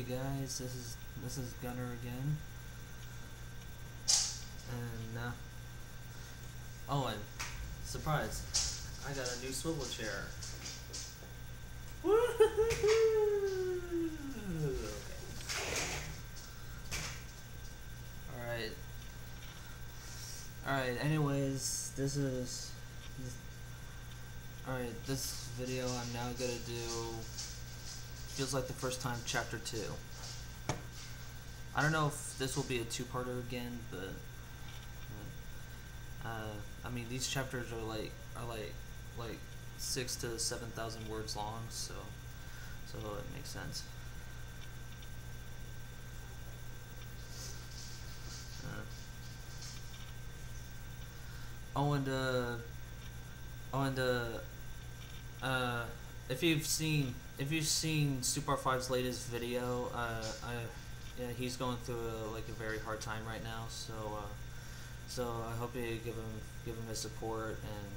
guys, this is Gunner again, and oh, and surprise, I got a new swivel chair. Okay. All right. Anyways, this video I'm now gonna do feels like the first time, chapter 2. I don't know if this will be a two-parter again, but I mean, these chapters are like 6,000 to 7,000 words long, so it makes sense. If you've seen Super 5's latest video, yeah, he's going through a very hard time right now. So I hope you give him his support and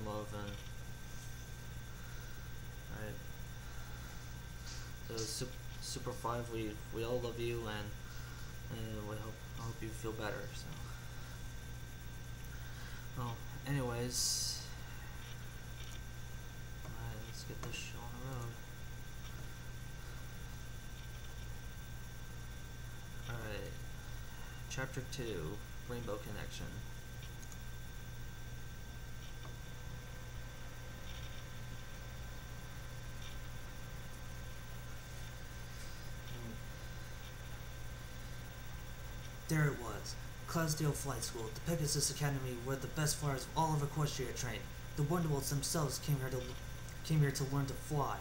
love. And alright, so Super 5, we all love you, and I hope you feel better. So, well, anyways, alright, let's get this show on the road. Alright, chapter 2, Rainbow Connection. There it was, Cloudsdale Flight School, the Pegasus Academy, where the best flyers of all of Equestria trained. The Wonderbolts themselves came here to learn to fly.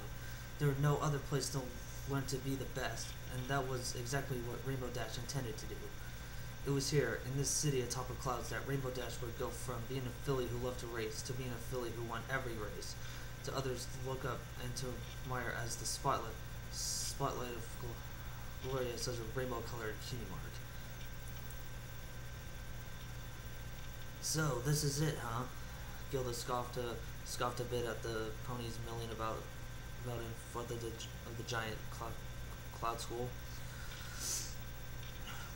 There was no other place to learn to be the best, and that was exactly what Rainbow Dash intended to do. It was here, in this city atop of clouds, that Rainbow Dash would go from being a filly who loved to race, to being a filly who won every race, to others to look up and to admire as the spotlight of glorious as a rainbow-colored cutie mark. So, this is it, huh? Gilda scoffed a bit at the ponies milling about in front of the giant cloud school,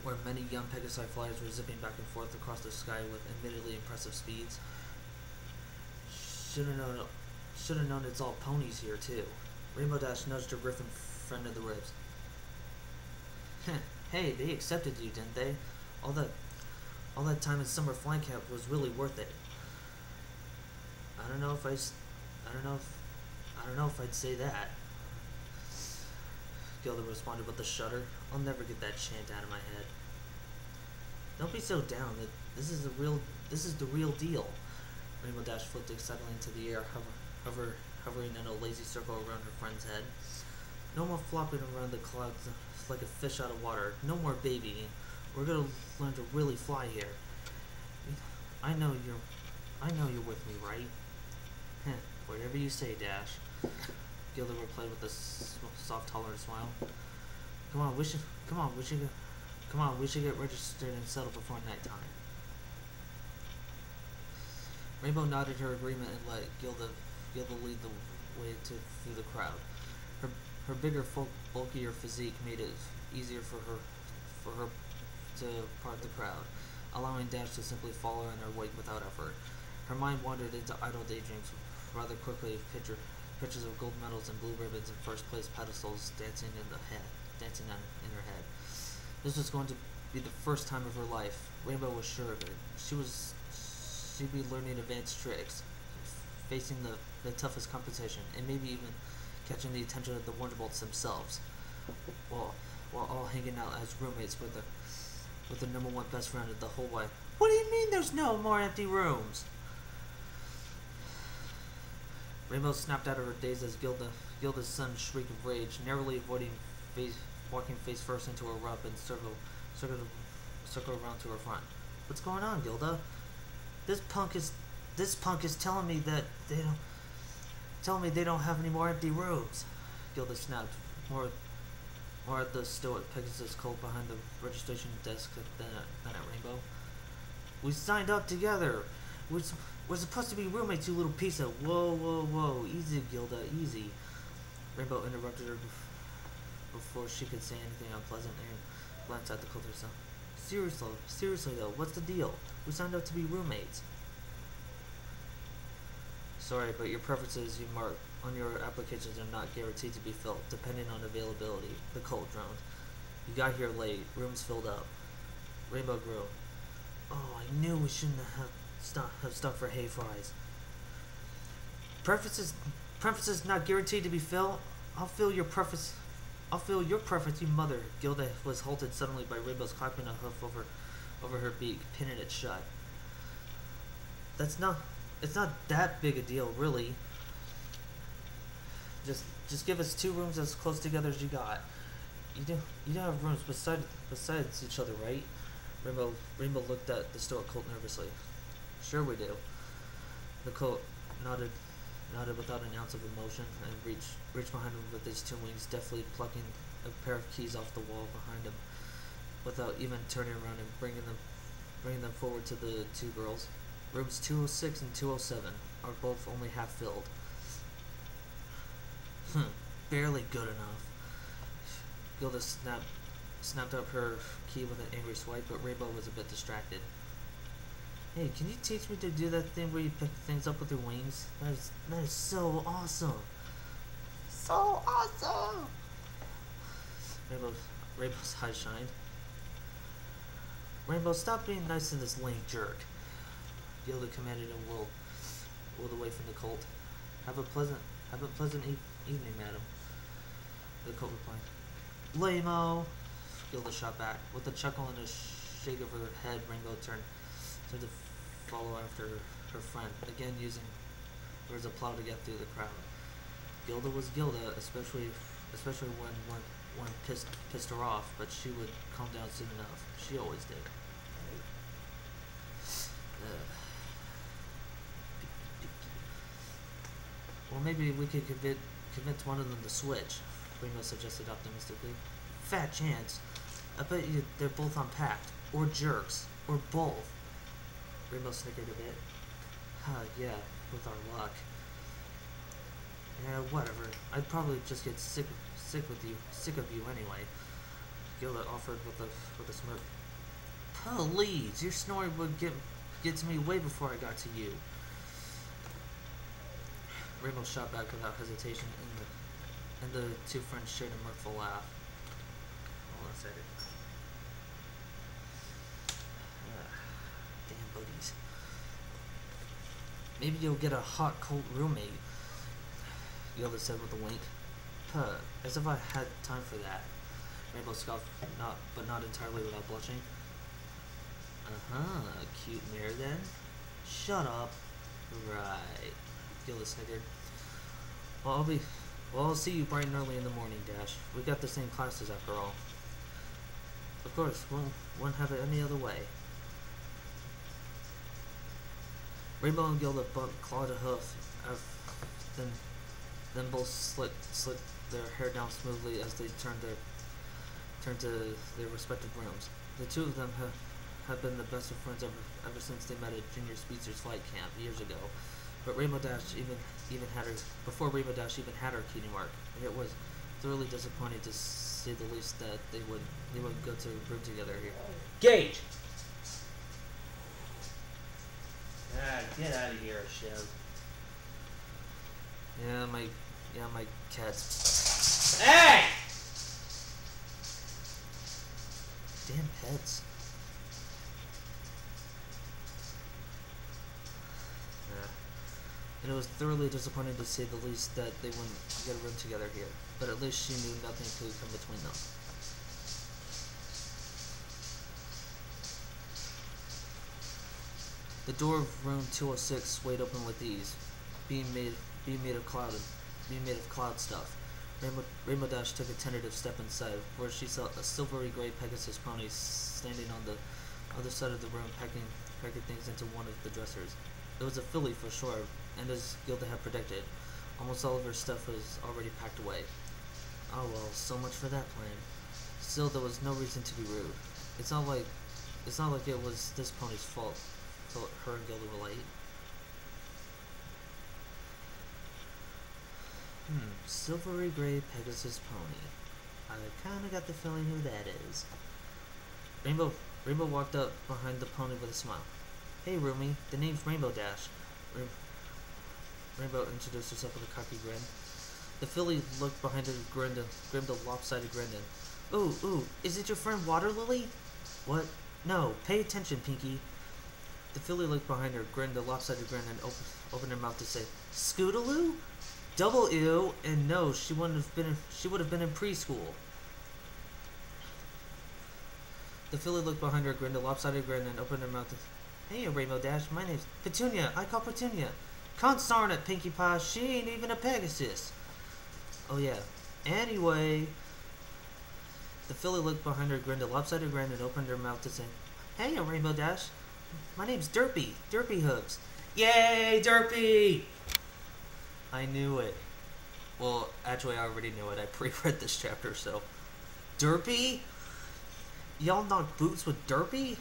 where many young Pegasi flyers were zipping back and forth across the sky with admittedly impressive speeds. Should have known it's all ponies here too. Rainbow Dash nudged her Griffin friend in the ribs. Hey, they accepted you, didn't they? All that time in summer flying camp was really worth it. I don't know if I'd say that. Gilda responded with a shudder. I'll never get that chant out of my head. Don't be so down. This is the real deal. Rainbow Dash flipped excitedly into the air, hovering in a lazy circle around her friend's head. No more flopping around the clouds like a fish out of water. No more babying. We're gonna learn to really fly here. I know you're with me, right? Whatever you say, Dash. Gilda replied with a soft, tolerant smile. Come on, we should get registered and settled before nighttime. Rainbow nodded her agreement and let Gilda lead the way through the crowd. Her bigger, bulkier physique made it easier for her to part the crowd, allowing Dash to simply follow in her wake without effort. Her mind wandered into idle daydreams rather quickly, pictures of gold medals and blue ribbons and first place pedestals dancing in her head. This was going to be the first time of her life. Rainbow was sure of it. She'd be learning advanced tricks, facing the toughest competition, and maybe even catching the attention of the Wonderbolts themselves, while all hanging out as roommates with the number one best friend of the whole way. What do you mean there's no more empty rooms? Rainbow snapped out of her daze as Gilda's son shrieked of rage, narrowly avoiding walking face first into a rub and circle around to her front. What's going on, Gilda? This punk is telling me that they don't have any more empty rooms. Gilda snapped, more at the stoic Pegasus cult behind the registration desk than at Rainbow. We signed up together. We're supposed to be roommates, you little piece of... Whoa. Easy, Gilda, easy. Rainbow interrupted her before she could say anything unpleasant, Aaron glanced at the cult herself. Seriously though, what's the deal? We signed up to be roommates. Sorry, but your preferences you mark on your applications are not guaranteed to be filled, depending on availability, the cult droned. You got here late, rooms filled up. Rainbow grew. Oh, I knew we shouldn't have stuck for hay fries. Preferences not guaranteed to be filled? I'll fill your preference, you mother. Gilda was halted suddenly by Rainbow's clapping a hoof over her beak, pinning it shut. It's not that big a deal, really. Just give us 2 rooms as close together as you got. You don't have rooms besides each other, right? Rainbow looked at the stoic Colt nervously. Sure we do. The Colt nodded without an ounce of emotion and reached behind him with his 2 wings, deftly plucking a pair of keys off the wall behind him, without even turning around and bringing them forward to the 2 girls. Rooms 206 and 207 are both only half filled. Barely good enough. Gilda snapped up her key with an angry swipe, but Rainbow was a bit distracted. Hey, can you teach me to do that thing where you pick things up with your wings? That is so awesome. So awesome! Rainbow's eyes shined. Rainbow, stop being nice to this lame jerk. Gilda commanded and whirled away from the Colt. Have a pleasant evening, madam. The Colt replied. Lame-o! Gilda shot back. With a chuckle and a shake of her head, Rainbow turned to follow after her friend, again using her as a plow to get through the crowd. Gilda was Gilda, especially when one pissed her off, but she would calm down soon enough. She always did. Well, maybe we could convince one of them to switch, Rainbow suggested optimistically. Fat chance. I bet you they're both unpacked. Or jerks. Or both. Rainbow snickered a bit. Yeah, with our luck. Yeah, whatever. I'd probably just get sick of you anyway. Gilda offered with a smirk. Please, your snoring would get to me way before I got to you. Rainbow shot back without hesitation, and the 2 friends shared a mirthful laugh. Hold on a second. Damn buddies. Maybe you'll get a hot, cold roommate, Gilda said with a wink. As if I had time for that. Rainbow scoffed, but not entirely without blushing. Cute mare then? Shut up. Right. Gilda snickered. Well, I'll see you bright and early in the morning, Dash. We got the same classes after all. Of course, won't have it any other way. Rainbow and Gilda clawed a hoof, then both slicked their hair down smoothly as they turned to their respective rooms. The 2 of them have been the best of friends ever since they met at Junior Speedster's flight camp years ago. But Rainbow Dash before Rainbow Dash even had her cutie mark. It was thoroughly disappointing to say the least that they wouldn't go to room together here. Gage! Get out of here, Shiv. Yeah, my cat's. Hey! Damn pets. And it was thoroughly disappointing to say the least that they wouldn't get a room together here, but at least she knew nothing could come between them. The door of room 206 swayed open with ease, being made of cloud stuff. Rainbow Dash took a tentative step inside, where she saw a silvery gray Pegasus pony standing on the other side of the room, packing things into one of the dressers. It was a filly for sure, and as Gilda had predicted, almost all of her stuff was already packed away. Oh well, so much for that plan. Still, there was no reason to be rude. It's not like it was this pony's fault. Her and Gilda were late. Silvery gray Pegasus pony. I kinda got the feeling who that is. Rainbow Rainbow walked up behind the pony with a smile. Hey, Rumi, the name's Rainbow Dash. Rainbow introduced herself with a cocky grin. The filly looked behind her, grinned a lopsided grin. Ooh, is it your friend Water Lily? What? No, pay attention, Pinky. The filly looked behind her, grinned a lopsided grin, and opened her mouth to say, Scootaloo? Double ew, and no, she would have been in preschool. The filly looked behind her, grinned a lopsided grin, and opened her mouth to Hey, Rainbow Dash, my name's Petunia. I call Petunia. Consarn it, Pinkie Pie, she ain't even a Pegasus. Oh yeah. Anyway, the filly looked behind her, grinned a lopsided grin, and opened her mouth to say, Hey, Rainbow Dash, my name's Derpy Hooves. Yay, Derpy! I knew it. Well, actually, I already knew it. I pre-read this chapter, so. Derpy? Y'all knock boots with Derpy?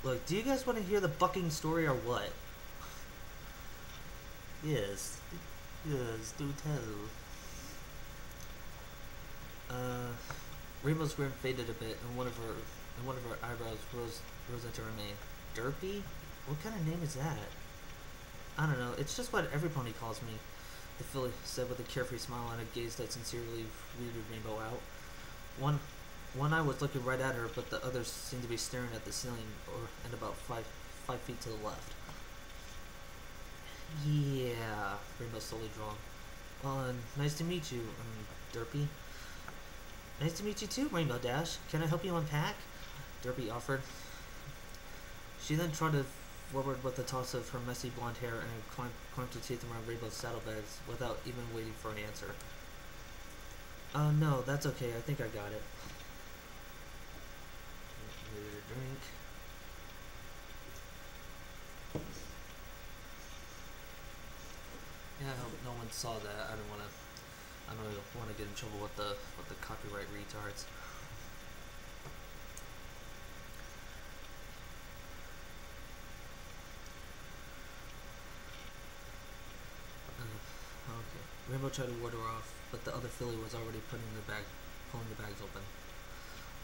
Look, do you guys want to hear the bucking story or what? Yes, do tell. Rainbow's grin faded a bit, and one of her eyebrows rose into her name. Derpy? What kind of name is that? I don't know. It's just what every pony calls me. The filly said with a carefree smile and a gaze that sincerely weirded Rainbow out. One eye was looking right at her, but the others seemed to be staring at the ceiling, and about five feet to the left. Yeah, Rainbow slowly drawled. Well, nice to meet you, Derpy. Nice to meet you too, Rainbow Dash. Can I help you unpack? Derpy offered. She then trotted forward with a toss of her messy blonde hair and clamped her teeth around Rainbow's saddlebags without even waiting for an answer. No, that's okay. I think I got it. Need a drink. Yeah, I hope no one saw that. I don't want to get in trouble with the copyright retards. Okay. Rainbow tried to ward her off, but the other filly was already pulling the bags open.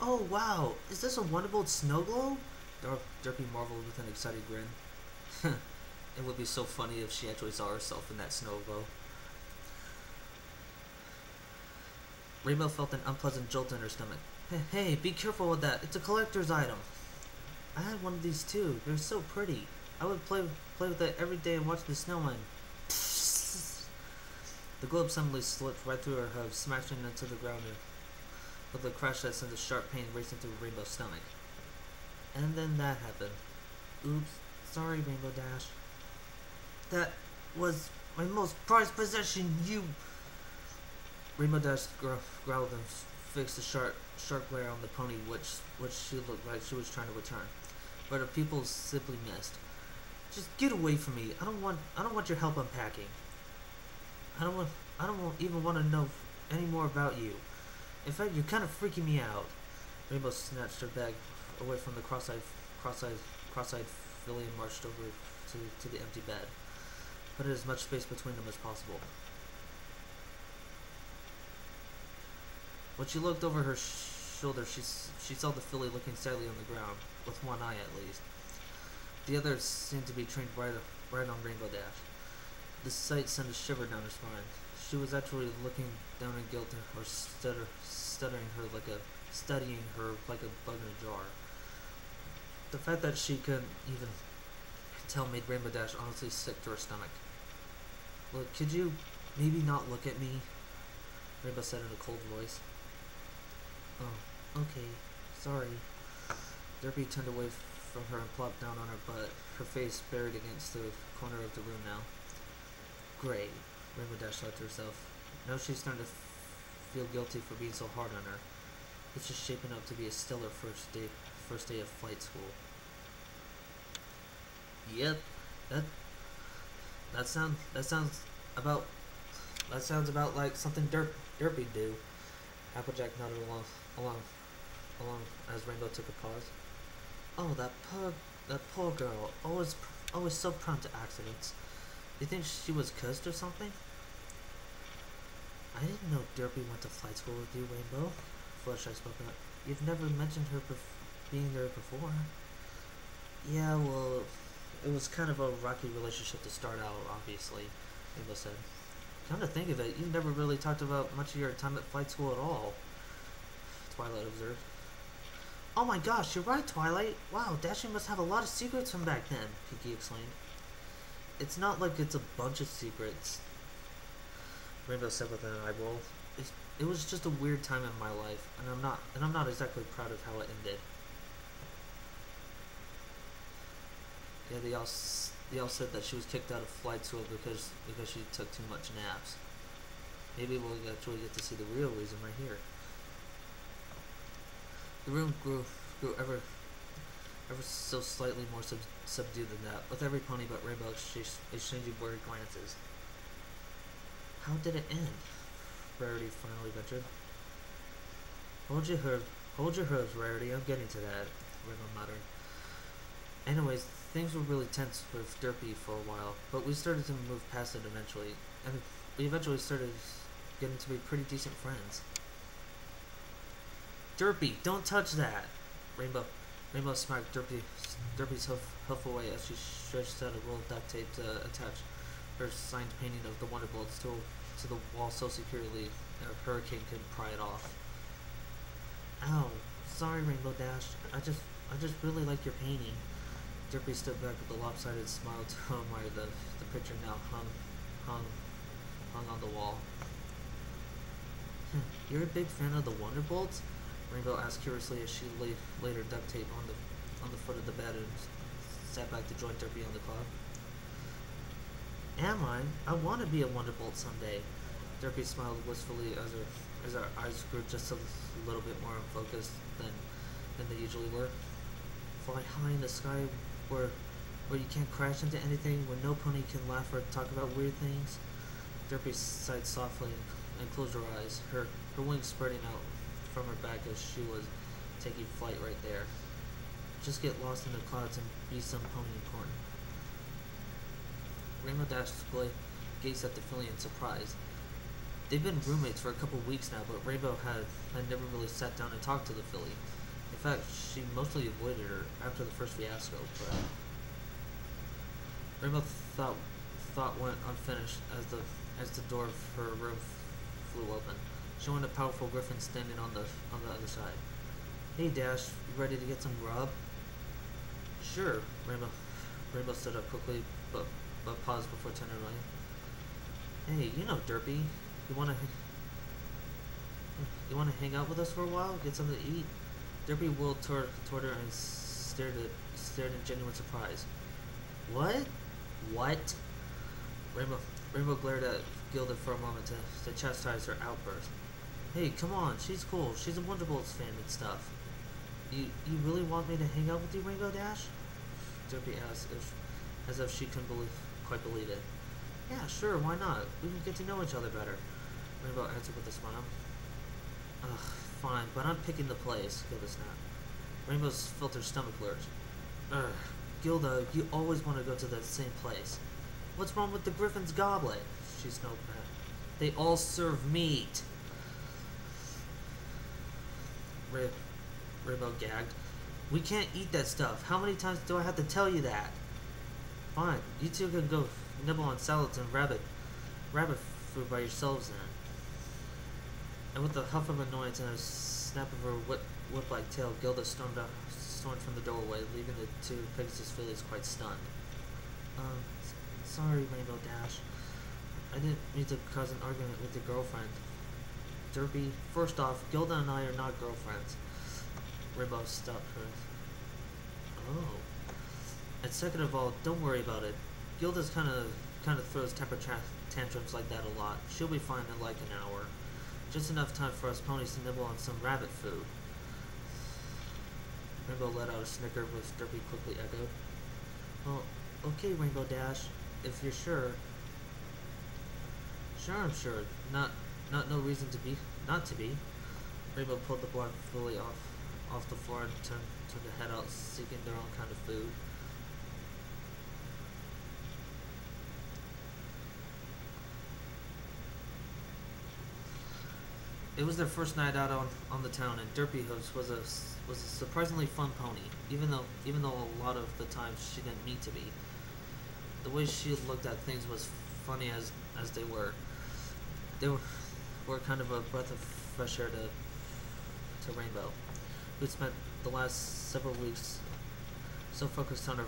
Oh wow! Is this a Wonderbolt snow globe? Derpy marveled with an excited grin. It would be so funny if she actually saw herself in that snow globe. Rainbow felt an unpleasant jolt in her stomach. Hey, be careful with that. It's a collector's item. I had one of these too. They're so pretty. I would play with it every day and watch the snowman. The globe suddenly slipped right through her hooves, smashing into the ground with a crash that sent a sharp pain racing through Rainbow's stomach. And then that happened. Oops. Sorry, Rainbow Dash. That was my most prized possession, you... Rainbow Dash growled and fixed a sharp glare on the pony, which she looked like she was trying to return. But her pupils simply missed. Just get away from me. I don't want your help unpacking. I don't even want to know any more about you. In fact, you're kind of freaking me out. Rainbow snatched her bag away from the cross-eyed filly and marched over to the empty bed. Put as much space between them as possible. When she looked over her shoulder, she saw the filly looking sadly on the ground, with one eye at least. The others seemed to be trained right on Rainbow Dash. The sight sent a shiver down her spine. She was actually looking down in guilt, or studying her like a bug in a jar. The fact that she couldn't even tell made Rainbow Dash honestly sick to her stomach. Look, could you maybe not look at me? Rainbow said in a cold voice. Oh, okay. Sorry. Derpy turned away from her and plopped down on her butt, her face buried against the corner of the room now. Great, Rainbow Dash thought to herself. Now she's starting to feel guilty for being so hard on her. It's just shaping up to be a stellar first day of flight school. Yep, that sounds about like something Derpy'd do. Applejack nodded along as Rainbow took a pause. Oh, that poor girl, always so prone to accidents. You think she was cursed or something? I didn't know Derpy went to flight school with you, Rainbow. Fluttershy spoke up. You've never mentioned her being there before. Yeah, well, it was kind of a rocky relationship to start out, obviously, Rainbow said. Come to think of it, you never really talked about much of your time at flight school at all, Twilight observed. Oh my gosh, you're right, Twilight. Wow, Dashing must have a lot of secrets from back then, Kiki exclaimed. It's not like it's a bunch of secrets, Rainbow said with an eyebrow. It was just a weird time in my life, and I'm not exactly proud of how it ended. Yeah, they all said that she was kicked out of flight school because she took too much naps. Maybe we'll actually get to see the real reason right here. The room grew ever so slightly more subdued than that, with every pony but Rainbow exchanging worried glances. How did it end? Rarity finally ventured. Hold your hooves, Rarity. I'm getting to that, Rainbow muttered. Anyways, things were really tense with Derpy for a while, but we started to move past it eventually, and we eventually started getting to be pretty decent friends. Derpy, don't touch that! Rainbow smacked Derpy's hoof away as she stretched out a roll of duct tape to attach her signed painting of the Wonderbolts to the wall so securely a hurricane couldn't pry it off. Ow, sorry, Rainbow Dash. I just really like your painting. Derpy stood back with a lopsided smile to admire the picture now hung on the wall. You're a big fan of the Wonderbolts? Rainbow asked curiously as she laid her duct tape on the foot of the bed and sat back to join Derpy on the cloud. Am I? I want to be a Wonderbolt someday. Derpy smiled wistfully as her eyes grew just a little bit more unfocused than they usually were. Fly high in the sky where you can't crash into anything, where no pony can laugh or talk about weird things. Derpy sighed softly and closed her eyes, her wings spreading out from her back as she was taking flight right there. Just get lost in the clouds and be some pony important. Rainbow Dash gazed at the filly in surprise. They've been roommates for a couple weeks now, but Rainbow had never really sat down and talked to the filly. In fact, she mostly avoided her after the first fiasco, but Rainbow thought went unfinished as the door of her room flew open, showing a powerful griffin standing on the other side. Hey Dash, you ready to get some grub? Sure, Rainbow stood up quickly, but paused before turning away. Hey, you know Derpy, you wanna hang out with us for a while? Get something to eat? Derpy whirled toward her and stared in genuine surprise. What? What? Rainbow glared at Gilda for a moment to chastise her outburst. Hey, come on, she's cool. She's a Wonderbolts fan and stuff. You really want me to hang out with you, Rainbow Dash? Derpy asked, as if she couldn't quite believe it. Yeah, sure, why not? We can get to know each other better. Rainbow answered with a smile. Ugh, fine, but I'm picking the place, Gilda snapped. Rainbow's felt her stomach lurch. Ugh, Gilda, you always want to go to that same place. What's wrong with the Griffin's goblet? She snarled back. They all serve meat. Rainbow gagged. We can't eat that stuff. How many times do I have to tell you that? Fine, you two can go nibble on salads and rabbit food by yourselves then. And with a huff of annoyance and a snap of her whip-like tail, Gilda stormed from the doorway, leaving the two Pegasus fillies quite stunned. Sorry, Rainbow Dash. I didn't mean to cause an argument with your girlfriend. Derpy, first off, Gilda and I are not girlfriends. Rainbow stopped her. Oh. And second of all, don't worry about it. Gilda's kind of throws temper tantrums like that a lot. She'll be fine in like an hour. Just enough time for us ponies to nibble on some rabbit food. Rainbow let out a snicker, which Derpy quickly echoed. Well, okay, Rainbow Dash, if you're sure. Sure, I'm sure. Not no reason not to be. Rainbow pulled the black filly off the floor and turned to head out, seeking their own kind of food. It was their first night out on the town, and Derpy was a surprisingly fun pony, even though a lot of the times she didn't mean to be. The way she looked at things was funny as they were. They were kind of a breath of fresh air to Rainbow, who had spent the last several weeks so focused on her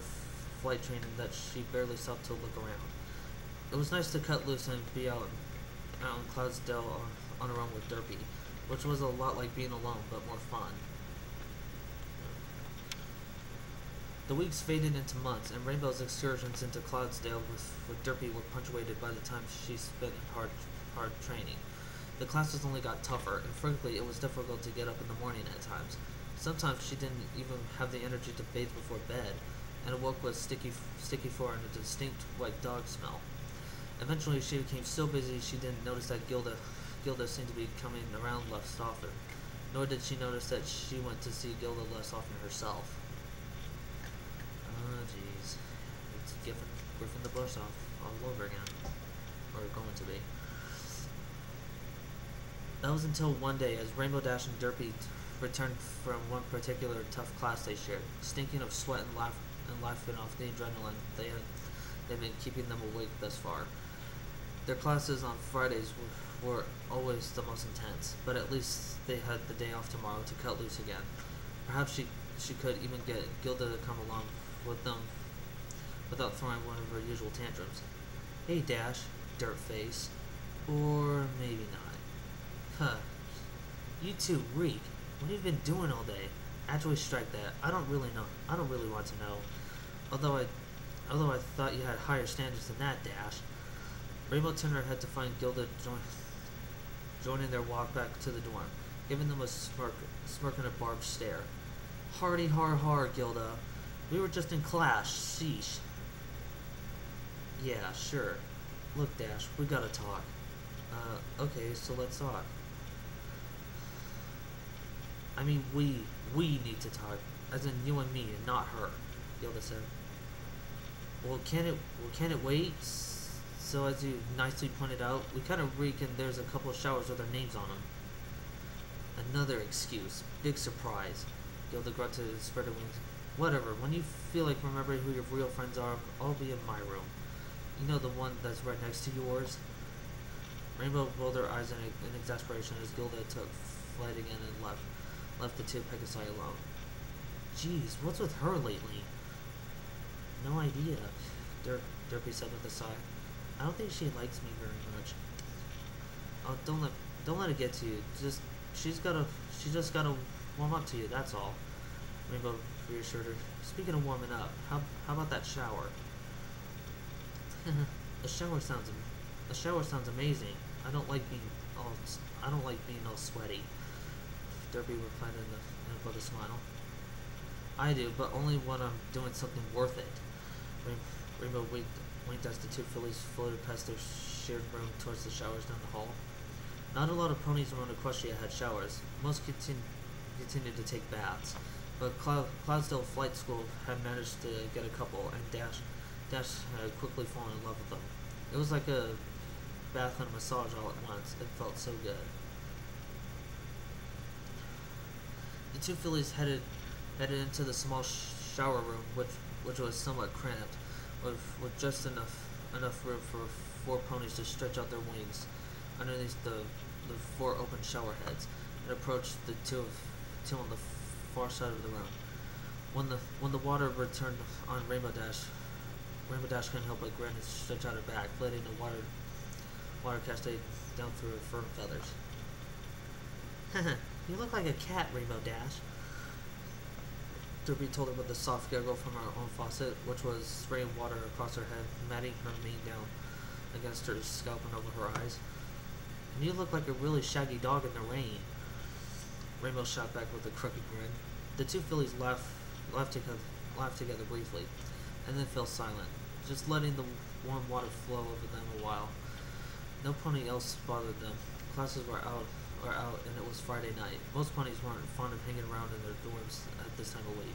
flight training that she barely stopped to look around. It was nice to cut loose and be out in Cloudsdale on her own with Derpy, which was a lot like being alone, but more fun. The weeks faded into months, and Rainbow's excursions into Cloudsdale with Derpy were punctuated by the time she spent in hard training. The classes only got tougher, and frankly, it was difficult to get up in the morning at times. Sometimes she didn't even have the energy to bathe before bed, and awoke with sticky floor and a distinct white dog smell. Eventually, she became so busy she didn't notice that Gilda seemed to be coming around less often, nor did she notice that she went to see Gilda less often herself. Oh, jeez. It's Griffin the Bush all over again. Or going to be. That was until one day, as Rainbow Dash and Derpy returned from one particular tough class they shared, stinking of sweat and laughing off the adrenaline they'd been keeping them awake thus far. Their classes on Fridays were always the most intense, but at least they had the day off tomorrow to cut loose again. Perhaps she could even get Gilda to come along with them without throwing one of her usual tantrums. Hey, Dash, dirt face. Or maybe not. Huh. You two reek. What have you been doing all day? Actually, strike that. I don't really know. I don't really want to know. Although I thought you had higher standards than that, Dash. Rainbow turned her head to find Gilda joining their walk back to the dorm, giving them a smirk and a barbed stare. Hardy har, Gilda. We were just in class, sheesh. Yeah, sure. Look, Dash, we gotta talk. Okay, so let's talk. I mean, we need to talk, as in you and me, and not her, Gilda said. Well, can it wait? So, as you nicely pointed out, we kind of reek and there's a couple of showers with our names on them. Another excuse. Big surprise. Gilda grunted and spread her wings. Whatever, when you feel like remembering who your real friends are, I'll be in my room. You know, the one that's right next to yours? Rainbow rolled her eyes in exasperation as Gilda took flight again and left the two Pegasi alone. Jeez, what's with her lately? No idea, Derpy said with a sigh. I don't think she likes me very much. Oh, don't let it get to you. She just gotta warm up to you, that's all. Rainbow reassured her. Speaking of warming up, how about that shower? A shower sounds amazing. I don't like being all sweaty. Derpy replied with a smile. I do, but only when I'm doing something worth it. Rainbow winked as the two fillies floated past their shared room towards the showers down the hall. Not a lot of ponies around Equestria had showers. Most continued to take baths, but Cloudsdale Flight School had managed to get a couple, and Dash had quickly fallen in love with them. It was like a bath and a massage all at once. It felt so good. The two fillies headed into the small shower room, which was somewhat cramped, with just enough room for 4 ponies to stretch out their wings underneath the 4 open shower heads, and approached the two on the far side of the room. When the water returned on Rainbow Dash couldn't help but grin and stretch out her back, letting the water cascade down through her fur feathers. You look like a cat, Rainbow Dash. Derpy told her with a soft gurgle from her own faucet, which was spraying water across her head, matting her mane down against her scalp and over her eyes. And you look like a really shaggy dog in the rain. Rainbow shot back with a crooked grin. The two fillies laughed together briefly, and then fell silent, just letting the warm water flow over them a while. No pony else bothered them. Classes were out, and it was Friday night. Most ponies weren't fond of hanging around in their dorms at this time of week.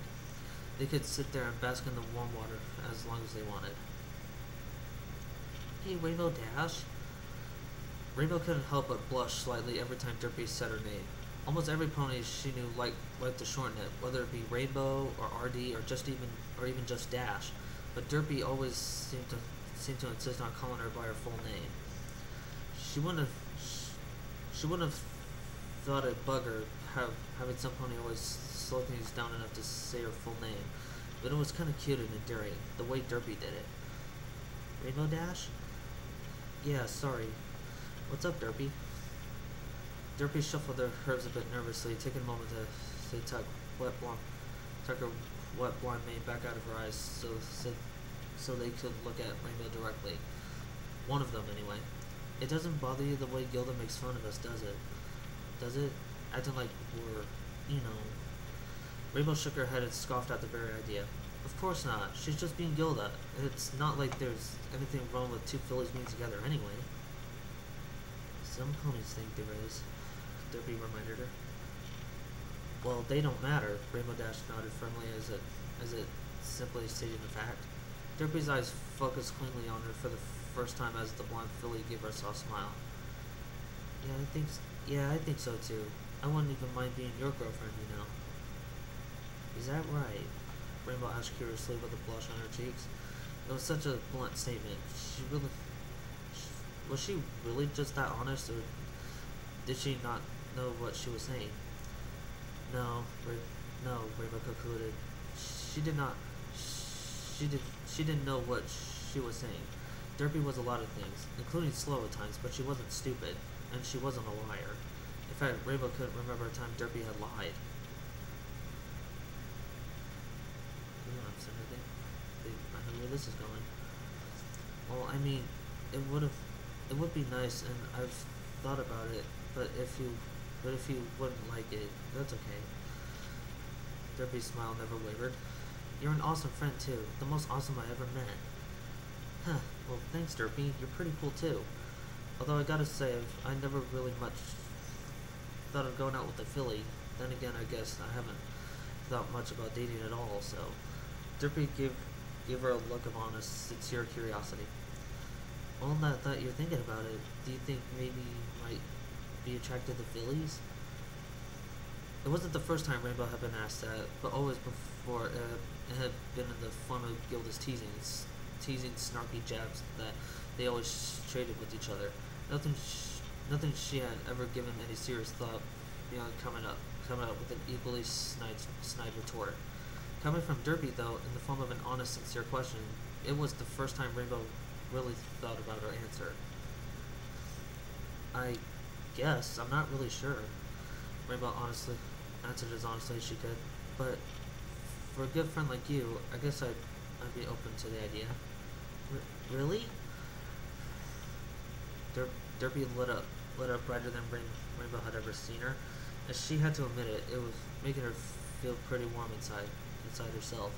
They could sit there and bask in the warm water as long as they wanted. Hey, Rainbow Dash. Rainbow couldn't help but blush slightly every time Derpy said her name. Almost every pony she knew liked to shorten it, whether it be Rainbow or RD or even just Dash. But Derpy always seemed to insist on calling her by her full name. She wouldn't have she wouldn't have thought it bug her having some pony always slow things down enough to say her full name, but it was kind of cute and endearing the way Derpy did it. Rainbow Dash? Yeah, sorry. What's up, Derpy? Derpy shuffled her herbs a bit nervously, taking a moment to tuck her wet blonde mane back out of her eyes so they could look at Rainbow directly. One of them, anyway. It doesn't bother you the way Gilda makes fun of us, does it? Does it? Acting like we're, you know... Rainbow shook her head and scoffed at the very idea. Of course not. She's just being Gilda. It's not like there's anything wrong with two fillies being together anyway. Some ponies think there is, Derpy reminded her. Well, they don't matter, Rainbow Dash nodded firmly as it simply stated the fact. Derpy's eyes focused cleanly on her for the first time as the blonde filly gave her a soft smile. Yeah, I think so too. I wouldn't even mind being your girlfriend, you know. Is that right? Rainbow asked curiously with a blush on her cheeks. It was such a blunt statement. Was she really just that honest, or did she not know what she was saying? No, Rainbow concluded. She didn't know what she was saying. Derpy was a lot of things, including slow at times, but she wasn't stupid, and she wasn't a liar. In fact, Rainbow couldn't remember a time Derpy had lied. I know where this is going. Well, I mean, it would be nice, and I've thought about it, but if you wouldn't like it, that's okay. Derpy's smile never wavered. You're an awesome friend too, the most awesome I ever met. Huh, well thanks Derpy, you're pretty cool too. Although I gotta say, I never really much thought of going out with a filly. Then again, I guess I haven't thought much about dating at all, so... Derpy gave her a look of honest, sincere curiosity. Well, now that you're thinking about it, do you think maybe you might be attracted to fillies? It wasn't the first time Rainbow had been asked that, but always before it had been in the form of Gilda's teasing snarky jabs that they always traded with each other. Nothing she had ever given any serious thought beyond coming up with an equally snide retort. Coming from Derpy, though, in the form of an honest, sincere question, it was the first time Rainbow really thought about her answer. I guess. I'm not really sure. Rainbow honestly answered as honestly as she could. But for a good friend like you, I guess I'd be open to the idea. Really? Derpy lit up brighter than Rainbow had ever seen her. As she had to admit it, it was making her feel pretty warm inside herself.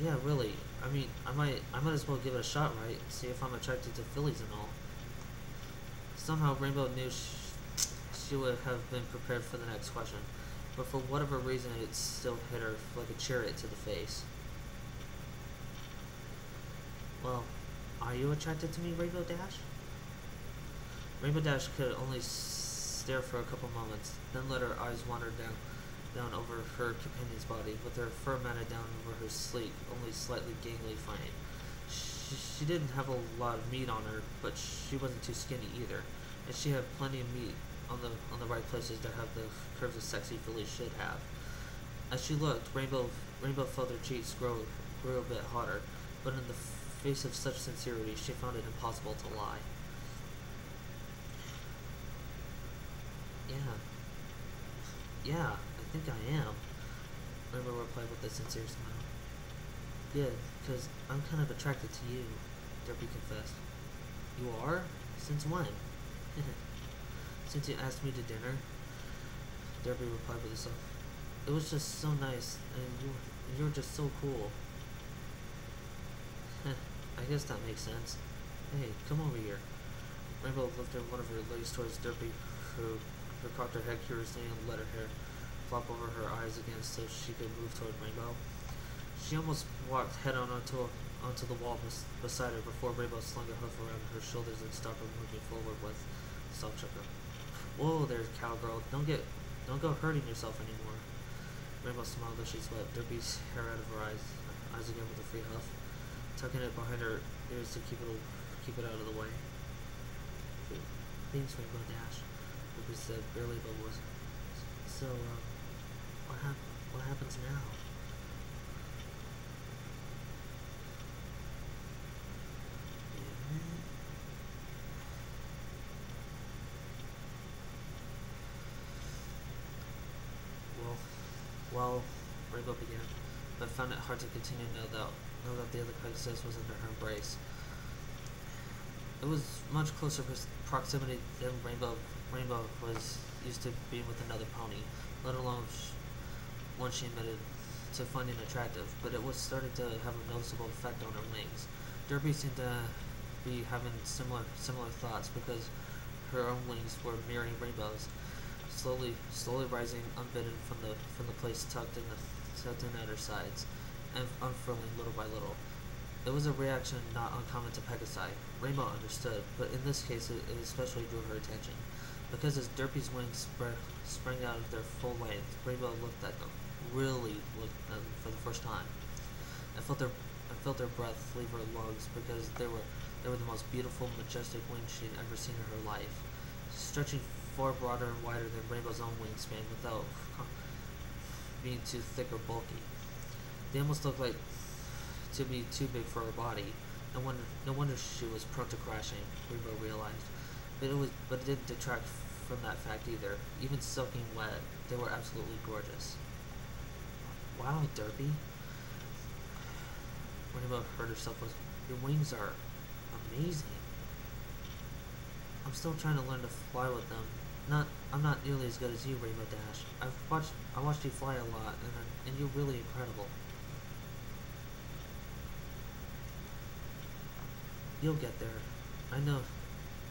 Yeah, really. I mean, I might as well give it a shot, right? See if I'm attracted to fillies and all. Somehow Rainbow knew she would have been prepared for the next question, but for whatever reason it still hit her like a chariot to the face. Well, are you attracted to me, Rainbow Dash? Rainbow Dash could only stare for a couple moments, then let her eyes wander down over her companion's body, with her fur matted down over her sleek, only slightly gangly frame. She didn't have a lot of meat on her, but she wasn't too skinny either, and she had plenty of meat on the right places to have the curves a sexy filly should have. As she looked, Rainbow felt her cheeks grow a bit hotter, but in the face of such sincerity, she found it impossible to lie. Yeah, I think I am, Rainbow replied with a sincere smile. Good, because I'm kind of attracted to you, Derpy confessed. You are? Since when? Since you asked me to dinner, Derpy replied with a soft. It was just so nice, and you were just so cool. I guess that makes sense. Hey, come over here. Rainbow lifted one of her legs towards Derpy, who cocked her head curiously and let her hair flop over her eyes again so she could move toward Rainbow. She almost walked head on onto onto the wall beside her before Rainbow slung a hoof around her shoulders and stopped her moving forward with Salt Sugar. Whoa there, cowgirl. Don't go hurting yourself anymore. Rainbow smiled as she swept Derpy's hair out of her eyes again with a free huff, tucking it behind her ears to keep it out of the way. Thanks, Rainbow Dash, Derpy said, barely above voice. So, what happens now? Well, Rainbow began, but found it hard to continue now that the other Pegasus was under her embrace. It was much closer proximity than Rainbow was used to being with another pony, let alone one she admitted to finding attractive, but it was starting to have a noticeable effect on her wings. Derpy seemed to be having similar thoughts because her own wings were mirroring Rainbow's, slowly rising unbidden from the place tucked in at her sides, and unfurling little by little. It was a reaction not uncommon to Pegasi. Rainbow understood, but in this case it especially drew her attention, because as Derpy's wings sprang out of their full length, Rainbow really looked at them for the first time. I felt their breath leave her lungs because they were the most beautiful, majestic wings she'd ever seen in her life, stretching far broader and wider than Rainbow's own wingspan without being too thick or bulky. They almost looked like to be too big for her body. No wonder she was prone to crashing, Rainbow realized. But it didn't detract from that fact either. Even soaking wet, they were absolutely gorgeous. Wow, Derpy. Rainbow heard herself was, your wings are amazing. I'm still trying to learn to fly with them. I'm not nearly as good as you, Rainbow Dash. I watched you fly a lot, and you're really incredible. You'll get there. I know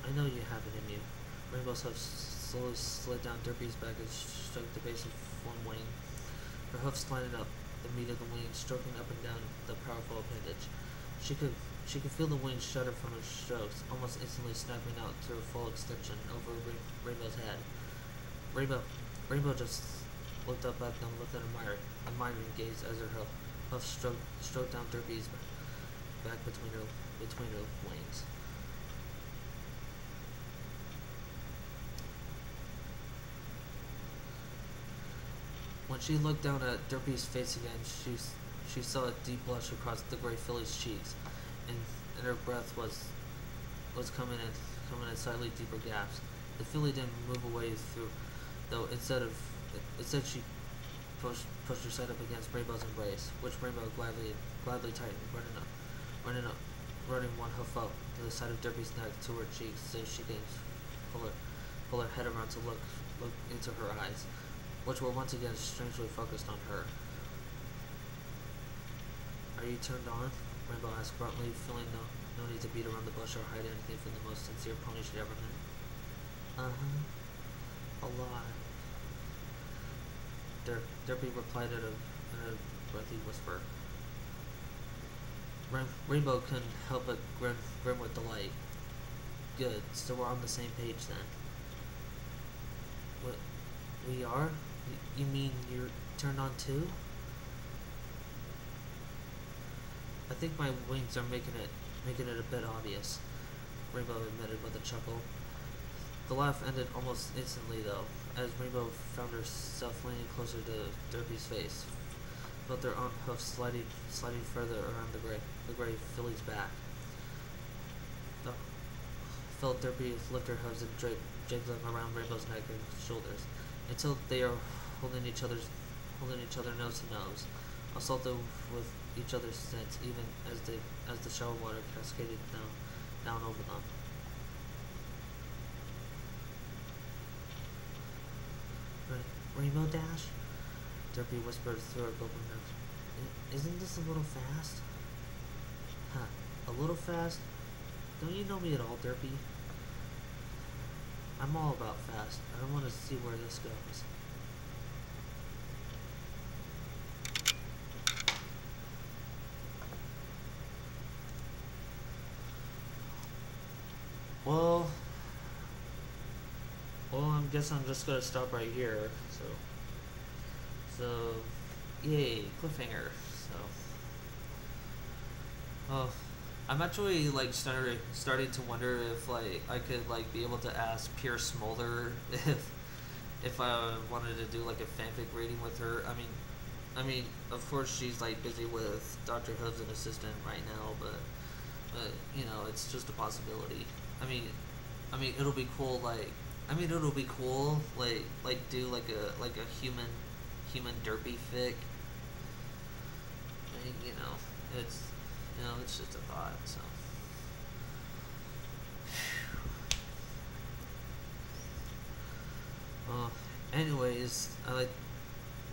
you have it in you. Rainbow's hoof slowly slid down Derpy's back and stroked the base of one wing. Her hoofs lining up the meat of the wing, stroking up and down the powerful appendage. She could feel the wings shudder from her strokes, almost instantly snapping out to her full extension over Rainbow's head. Rainbow just looked up at them with an admiring gaze as her hoof stroked down Derpy's back between her wings. When she looked down at Derpy's face again, she saw a deep blush across the gray filly's cheeks, and her breath was coming in slightly deeper gasps. The filly didn't move away though instead she pushed her side up against Rainbow's embrace, which Rainbow gladly tightened, running one hoof up to the side of Derpy's neck to her cheeks so she could pull her head around to look into her eyes, which were once again strangely focused on her. Are you turned on? Rainbow asked bluntly, feeling no need to beat around the bush or hide anything from the most sincere pony she'd ever met. A lot. Derpy replied in a breathy whisper. Rainbow couldn't help but grin with delight. Good, so we're on the same page then. What? We are? You mean you're turned on too? I think my wings are making it a bit obvious, Rainbow admitted with a chuckle. The laugh ended almost instantly though, as Rainbow found herself leaning closer to Derpy's face, felt their own hoofs sliding further around the gray filly's back. Felt Derpy lift her hooves and drape them around Rainbow's neck and shoulders, until they are holding each other nose to nose, assaulted with each other's scents, even as the shower water cascaded down over them. Rainbow Dash? Derpy whispered through her gulping nose. Isn't this a little fast? Huh, a little fast? Don't you know me at all, Derpy? I'm all about fast. I don't want to see where this goes. Well, I guess I'm just gonna stop right here. So, yay, cliffhanger. So, oh, I'm actually like starting to wonder if like I could like be able to ask Pierce Smolder if I wanted to do like a fanfic reading with her. I mean, of course she's like busy with Doctor Who's an assistant right now, but you know, it's just a possibility. I mean, it'll be cool. It'll be cool. Do like a human derpy fic. I mean, it's it's just a thought. So, well, anyways,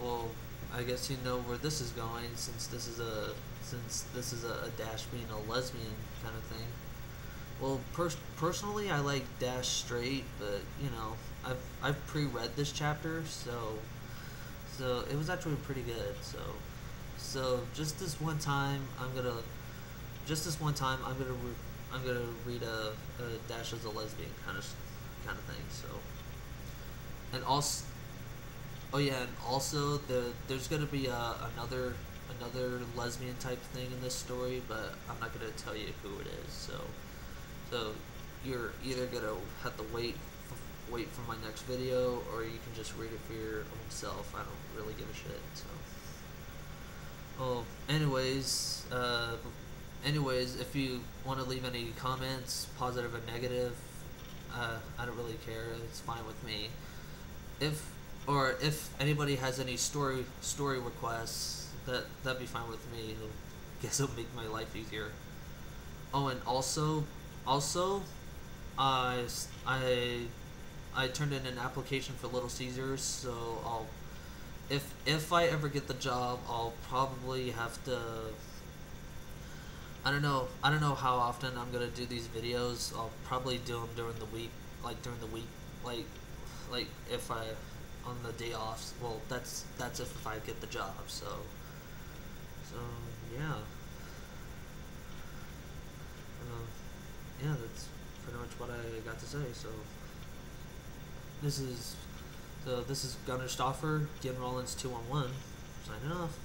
well, I guess you know where this is going since this is a Dash being a lesbian kind of thing. Well, personally, I like Dash straight, but I've pre-read this chapter, so it was actually pretty good. So I'm gonna read a Dash as a lesbian kind of thing. So, and also, oh yeah, and also there's gonna be another lesbian type thing in this story, but I'm not gonna tell you who it is. So you're either gonna have to wait for my next video, or you can just read it for your own self. I don't really give a shit. So, well, anyways, if you want to leave any comments, positive or negative, I don't really care. It's fine with me. If anybody has any story requests, that'd be fine with me. I guess it'll make my life easier. Oh, and also, I I I turned in an application for Little Caesars, so if I ever get the job, I'll probably have to. I don't know how often I'm gonna do these videos. I'll probably do them during the week, like if I on the day off. Well, that's if I get the job. So yeah, that's pretty much what I got to say. This is this is Gunnar Stauffer, Gin Rollins 211, signing off.